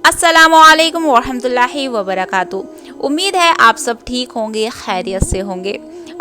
अस्सलामुअलैकुम वरहमतुल्लाहि वबरकातुहू। उम्मीद है आप सब ठीक होंगे, खैरियत से होंगे।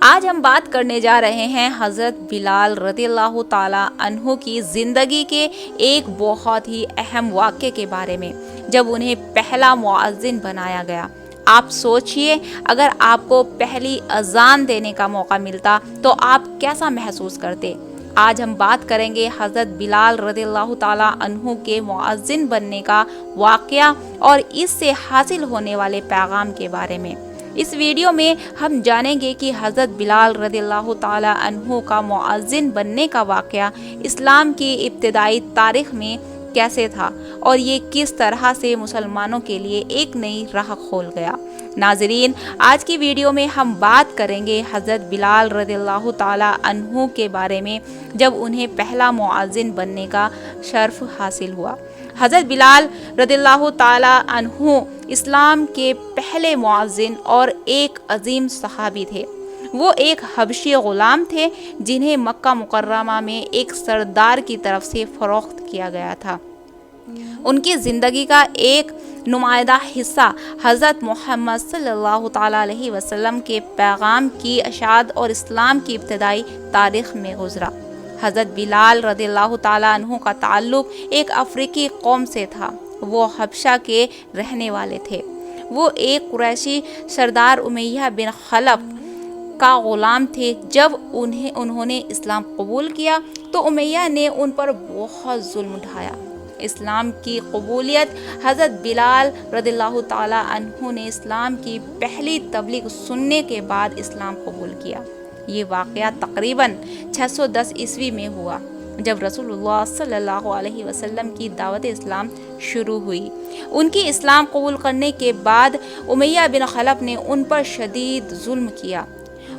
आज हम बात करने जा रहे हैं हज़रत बिलाल रज़ियल्लाहु ताला अन्हु की ज़िंदगी के एक बहुत ही अहम वाक़े के बारे में, जब उन्हें पहला मुअज़्ज़िन बनाया गया। आप सोचिए, अगर आपको पहली अज़ान देने का मौका मिलता तो आप कैसा महसूस करते। आज हम बात करेंगे हज़रत बिलाल रज़ियल्लाहु ताला अन्हु के मुअज़्ज़िन बनने का वाक़या और इससे हासिल होने वाले पैगाम के बारे में। इस वीडियो में हम जानेंगे कि हज़रत बिलाल रज़ियल्लाहु ताला अन्हु का मुअज़्ज़िन बनने का वाक़या इस्लाम की इब्तिदाई तारीख़ में कैसे था और ये किस तरह से मुसलमानों के लिए एक नई राह खोल गया। नाज़रीन, आज की वीडियो में हम बात करेंगे हज़रत बिलाल रज़ियल्लाहु ताला अन्हु के बारे में, जब उन्हें पहला मुअज़्ज़िन बनने का शर्फ हासिल हुआ। हज़रत बिलाल रज़ियल्लाहु ताला अन्हु इस्लाम के पहले मुअज़्ज़िन और एक अजीम सहाबी थे। वो एक हबशी ग़ुलाम थे जिन्हें मक्का मुकर्रमा में एक सरदार की तरफ से फ़रोख्त किया गया था। उनकी ज़िंदगी का एक नुमाइंदा हिस्सा हज़रत मोहम्मद सल्लल्लाहु ताला अलैहि वसल्लम के पैगाम की अशात और इस्लाम की इब्तिदाई तारीख़ में गुज़रा। हज़रत बिलाल रज़ियल्लाहु ताला अन्हु का ताल्लुक़ एक अफ्रीकी कौम से था। वो हबशा के रहने वाले थे। वो एक कुरैशी सरदार उमैया बिन खलफ का ग़ुलाम थे। जब उन्होंने इस्लाम कबूल किया तो उमैया ने उन पर बहुत जुल्म ढाया। इस्लाम की कबूलियत हज़रत बिलाल रज़ियल्लाहु ताला अन्हु ने इस्लाम की पहली तबलीग सुनने के बाद इस्लाम कबूल किया। ये वाक़या तकरीबन 610 ईस्वी में हुआ, जब रसूलुल्लाह सल्लल्लाहु अलैहि वसल्लम की दावत इस्लाम शुरू हुई। उनकी इस्लाम कबूल करने के बाद उमैया बिन खलफ ने उन पर शदीद जुल्म किया।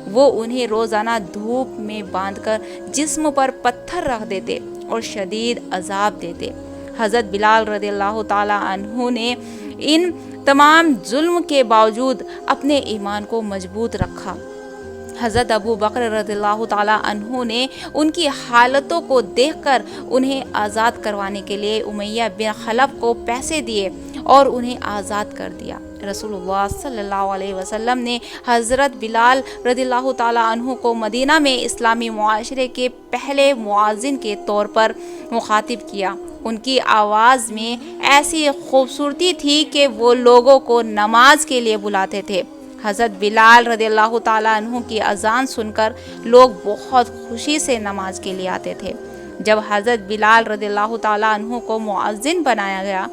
वो उन्हें रोज़ाना धूप में बांधकर जिस्म पर पत्थर रख देते और शदीद अजाब देते। हज़रत बिलाल रज़ियल्लाहु ताला अन्हु ने इन तमाम जुल्म के बावजूद अपने ईमान को मजबूत रखा। हज़रत अबू बकर रज़ियल्लाहु ताला अन्हु ने उनकी हालतों को देखकर उन्हें आज़ाद करवाने के लिए उमैया बिन खलफ को पैसे दिए और उन्हें आज़ाद कर दिया। रसूलुल्लाह सल्लल्लाहु अलैहि वसल्लम ने हज़रत बिलाल रज़ियल्लाहु ताला अन्हु को मदीना में इस्लामी मुआशरे के पहले मुअज़्ज़िन के तौर पर मुखातिब किया। उनकी आवाज़ में ऐसी खूबसूरती थी कि वो लोगों को नमाज के लिए बुलाते थे। हज़रत बिलाल रज़ियल्लाहु ताला अन्हु की अज़ान सुनकर लोग बहुत खुशी से नमाज के लिए आते थे। जब हज़रत बिलाल रज़ियल्लाहु ताला अन्हु को मुअज़्ज़िन बनाया गया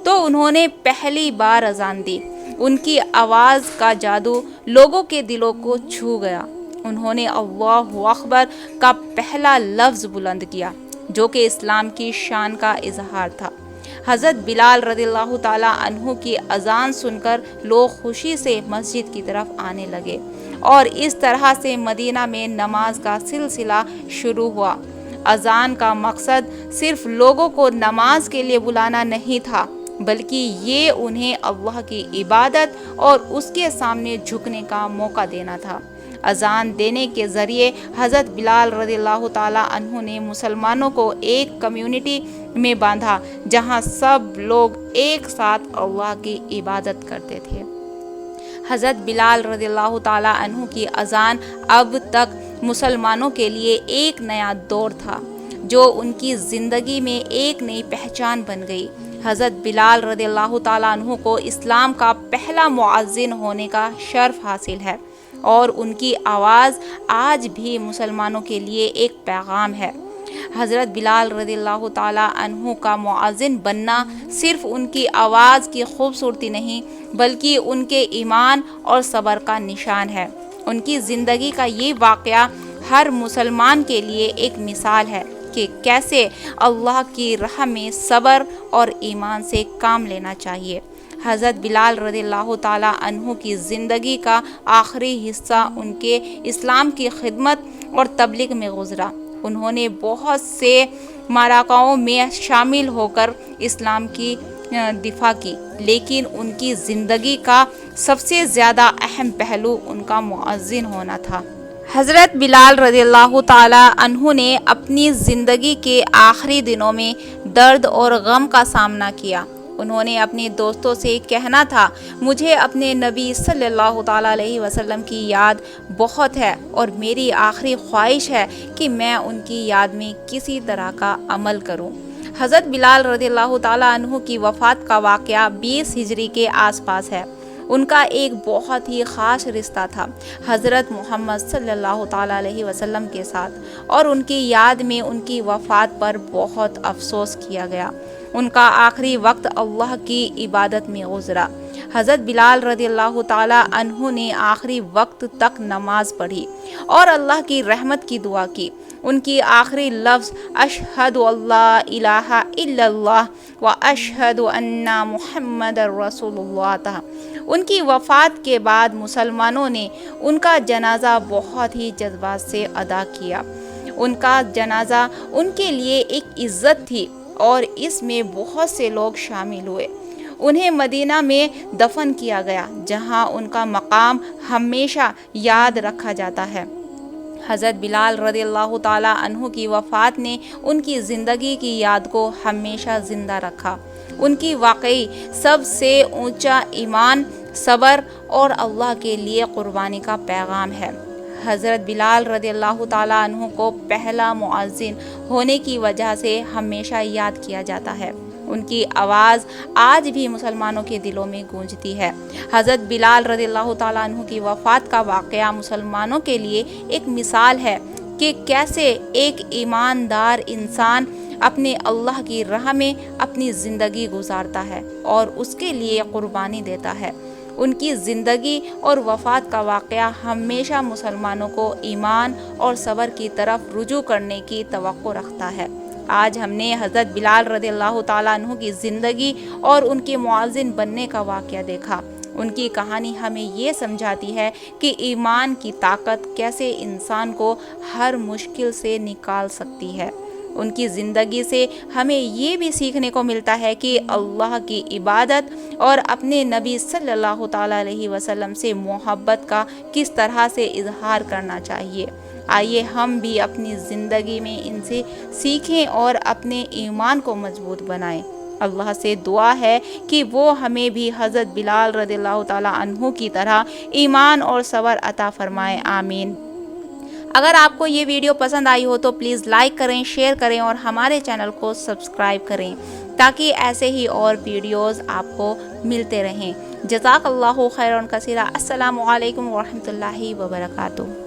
तो उन्होंने पहली बार अज़ान दी। उनकी आवाज़ का जादू लोगों के दिलों को छू गया। उन्होंने अल्लाहु अकबर का पहला लफ्ज़ बुलंद किया, जो कि इस्लाम की शान का इजहार था। हज़रत बिलाल रज़ियल्लाहु ताला अन्हु की अज़ान सुनकर लोग खुशी से मस्जिद की तरफ आने लगे और इस तरह से मदीना में नमाज का सिलसिला शुरू हुआ। अज़ान का मकसद सिर्फ लोगों को नमाज के लिए बुलाना नहीं था, बल्कि ये उन्हें अल्लाह की इबादत और उसके सामने झुकने का मौका देना था। अज़ान देने के ज़रिए हज़रत बिलाल रज़ियल्लाहु ताला अन्हु ने मुसलमानों को एक कम्युनिटी में बांधा, जहां सब लोग एक साथ अल्लाह की इबादत करते थे। हज़रत बिलाल रज़ियल्लाहु ताला अन्हु की अज़ान अब तक मुसलमानों के लिए एक नया दौर था, जो उनकी ज़िंदगी में एक नई पहचान बन गई। हज़रत बिलाल रज़ियल्लाहु ताला अन्हु को इस्लाम का पहला मुअज़्ज़िन होने का शर्फ हासिल है और उनकी आवाज़ आज भी मुसलमानों के लिए एक पैगाम है। हज़रत बिलाल रज़ियल्लाहु ताला अन्हु का मुअज़्ज़िन बनना सिर्फ उनकी आवाज़ की खूबसूरती नहीं, बल्कि उनके ईमान और सब्र का निशान है। उनकी ज़िंदगी का ये वाक़या हर मुसलमान के लिए एक मिसाल है कि कैसे अल्लाह की राह में सब्र और ईमान से काम लेना चाहिए। हज़रत बिलाल रज़ियल्लाहु ताला अन्हु की ज़िंदगी का आखिरी हिस्सा उनके इस्लाम की खिदमत और तबलीग में गुज़रा। उन्होंने बहुत से माराकाओं में शामिल होकर इस्लाम की दिफा की, लेकिन उनकी ज़िंदगी का सबसे ज़्यादा अहम पहलू उनका मुअज़्ज़िन होना था। हज़रत बिलाल रज़ियल्लाहु ताला अन्हु ने अपनी ज़िंदगी के आखिरी दिनों में दर्द और गम का सामना किया। انہوں نے اپنے دوستوں سے کہنا تھا، مجھے اپنے نبی صلی اللہ تعالیٰ علیہ وسلم کی یاد بہت ہے اور میری آخری خواہش ہے کہ میں ان کی یاد میں کسی طرح کا عمل کروں۔ حضرت بلال رضی اللہ تعالیٰ عنہ کی وفات کا واقعہ 20 ہجری کے آس پاس ہے۔ ان کا ایک بہت ہی خاص رشتہ تھا حضرت محمد صلی اللہ تعالیٰ علیہ وسلم کے ساتھ، اور ان کی یاد میں ان کی وفات پر بہت افسوس کیا گیا۔ ان کا آخری وقت اللہ کی عبادت میں گزرا۔ حضرت بلال رضی اللہ تعالیٰ عنہ نے آخری وقت تک نماز پڑھی اور اللہ کی رحمت کی دعا کی۔ ان کی آخری لفظ اشہد اللہ الہ الا اللہ و اشہد ان محمد رسول اللہ تھا۔ ان کی وفات کے بعد مسلمانوں نے ان کا جنازہ بہت ہی جذبات سے ادا کیا۔ ان کا جنازہ ان کے لیے ایک عزت تھی اور اس میں بہت سے لوگ شامل ہوئے۔ انہیں مدینہ میں دفن کیا گیا، جہاں ان کا مقام ہمیشہ یاد رکھا جاتا ہے۔ حضرت بلال رضی اللہ تعالیٰ عنہ کی وفات نے ان کی زندگی کی یاد کو ہمیشہ زندہ رکھا۔ ان کی واقعی سب سے اونچا ایمان، صبر اور اللہ کے لیے قربانی کا پیغام ہے۔ حضرت بلال رضی اللہ تعالیٰ عنہ کو پہلا مؤذن ہونے کی وجہ سے ہمیشہ یاد کیا جاتا ہے۔ ان کی آواز آج بھی مسلمانوں کے دلوں میں گونجتی ہے۔ حضرت بلال رضی اللہ تعالیٰ عنہ کی وفات کا واقعہ مسلمانوں کے لیے ایک مثال ہے کہ کیسے ایک ایماندار انسان اپنے اللہ کی راہ میں اپنی زندگی گزارتا ہے اور اس کے لیے قربانی دیتا ہے۔ ان کی زندگی اور وفات کا واقعہ ہمیشہ مسلمانوں کو ایمان اور صبر کی طرف رجوع کرنے کی توقع رکھتا ہے۔ آج ہم نے حضرت بلال رضی اللہ تعالیٰ عنہ کی زندگی اور ان کے مؤذن بننے کا واقعہ دیکھا۔ ان کی کہانی ہمیں یہ سمجھاتی ہے کہ ایمان کی طاقت کیسے انسان کو ہر مشکل سے نکال سکتی ہے۔ ان کی زندگی سے ہمیں یہ بھی سیکھنے کو ملتا ہے کہ اللہ کی عبادت اور اپنے نبی صلی اللہ تعالیٰ علیہ وسلم سے محبت کا کس طرح سے اظہار کرنا چاہیے۔ آئیے ہم بھی اپنی زندگی میں ان سے سیکھیں اور اپنے ایمان کو مضبوط بنائیں۔ اللہ سے دعا ہے کہ وہ ہمیں بھی حضرت بلال رضی اللہ تعالیٰ عنہ کی طرح ایمان اور صبر عطا فرمائے، آمین۔ اگر آپ کو یہ ویڈیو پسند آئی ہو تو پلیز لائک کریں، شیئر کریں اور ہمارے چینل کو سبسکرائب کریں تاکہ ایسے ہی اور ویڈیوز آپ کو ملتے رہیں۔ جزاک اللہ خیرا کثیرا۔ السلام علیکم ورحمۃ اللہ وبرکاتہ۔